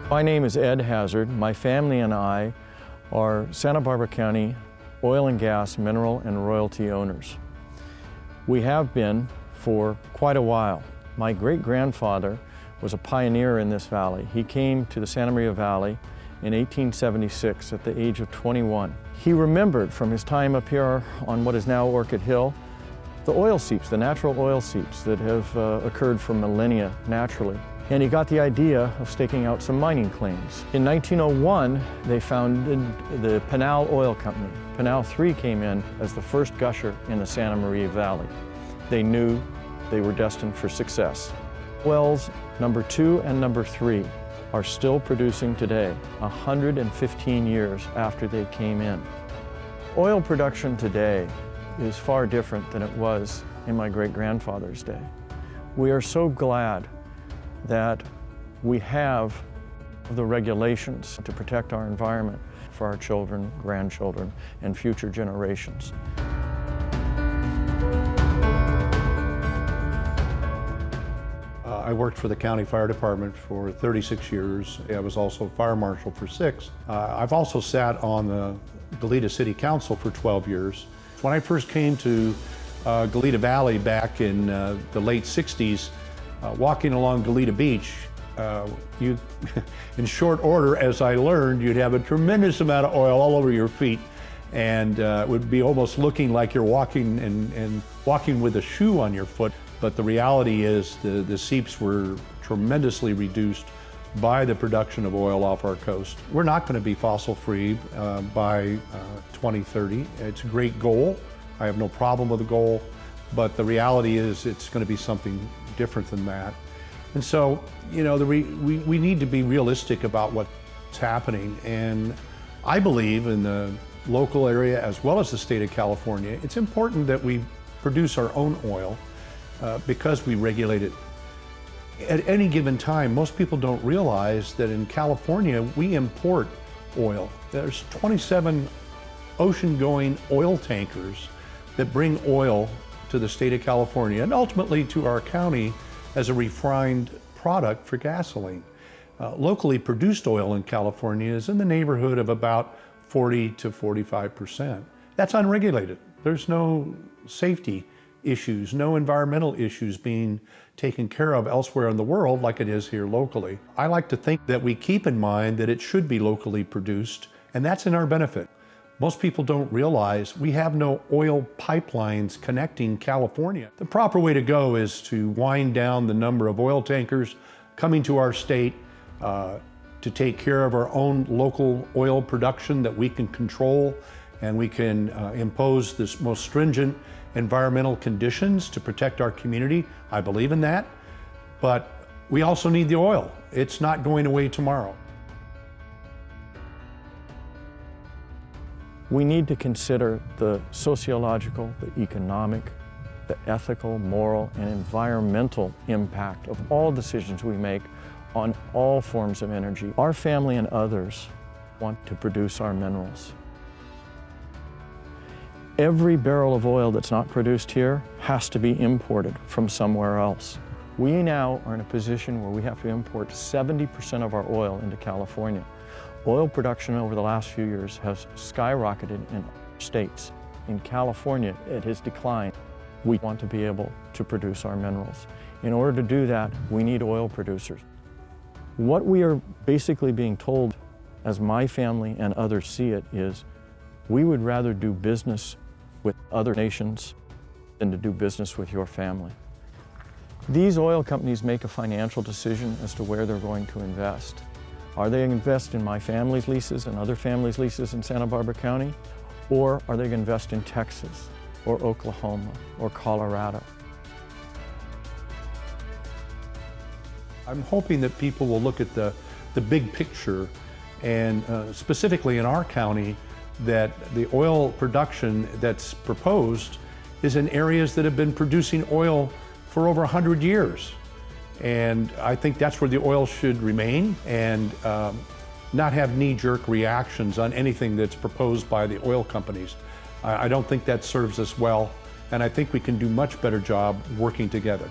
My name is Ed Hazard. My family and I are Santa Barbara County oil and gas, mineral and royalty owners. We have been for quite a while. My great-grandfather was a pioneer in this valley. He came to the Santa Maria Valley in 1876 at the age of 21. He remembered from his time up here on what is now Orchid Hill, the oil seeps, the natural oil seeps that have occurred for millennia naturally. And he got the idea of staking out some mining claims. In 1901, they founded the Pinal Oil Company. Pinal III came in as the first gusher in the Santa Maria Valley. They knew they were destined for success. Wells number 2 and number 3 are still producing today, 115 years after they came in. Oil production today is far different than it was in my great-grandfather's day. We are so glad that we have the regulations to protect our environment for our children, grandchildren, and future generations. I worked for the county fire department for 36 years. I was also fire marshal for 6. I've also sat on the Goleta City Council for 12 years. When I first came to Goleta Valley back in the late 60s, walking along Goleta Beach, in short order, as I learned, you'd have a tremendous amount of oil all over your feet, and it would be almost looking like you're walking and walking with a shoe on your foot. But the reality is the seeps were tremendously reduced by the production of oil off our coast. We're not going to be fossil-free by 2030. It's a great goal. I have no problem with the goal, but the reality is it's going to be something different than that. And so, you know, we need to be realistic about what's happening. And I believe in the local area as well as the state of California, it's important that we produce our own oil because we regulate it. At any given time, most people don't realize that in California, we import oil. There's 27 ocean-going oil tankers that bring oil to the state of California and ultimately to our county as a refined product for gasoline. Locally produced oil in California is in the neighborhood of about 40 to 45%. That's unregulated. There's no safety issues, no environmental issues being taken care of elsewhere in the world like it is here locally. I like to think that we keep in mind that it should be locally produced, and that's in our benefit. Most people don't realize we have no oil pipelines connecting California. The proper way to go is to wind down the number of oil tankers coming to our state to take care of our own local oil production that we can control, and we can impose this most stringent environmental conditions to protect our community. I believe in that, but we also need the oil. It's not going away tomorrow. We need to consider the sociological, the economic, the ethical, moral, and environmental impact of all decisions we make on all forms of energy. Our family and others want to produce our minerals. Every barrel of oil that's not produced here has to be imported from somewhere else. We now are in a position where we have to import 70% of our oil into California. Oil production over the last few years has skyrocketed in states. In California, it has declined. We want to be able to produce our minerals. In order to do that, we need oil producers. What we are basically being told, as my family and others see it, is we would rather do business with other nations than to do business with your family. These oil companies make a financial decision as to where they're going to invest. Are they going to invest in my family's leases and other families' leases in Santa Barbara County? Or are they going to invest in Texas or Oklahoma or Colorado? I'm hoping that people will look at the big picture, and specifically in our county, that the oil production that's proposed is in areas that have been producing oil for over 100 years. And I think that's where the oil should remain, and not have knee-jerk reactions on anything that's proposed by the oil companies. I don't think that serves us well, and I think we can do much better job working together.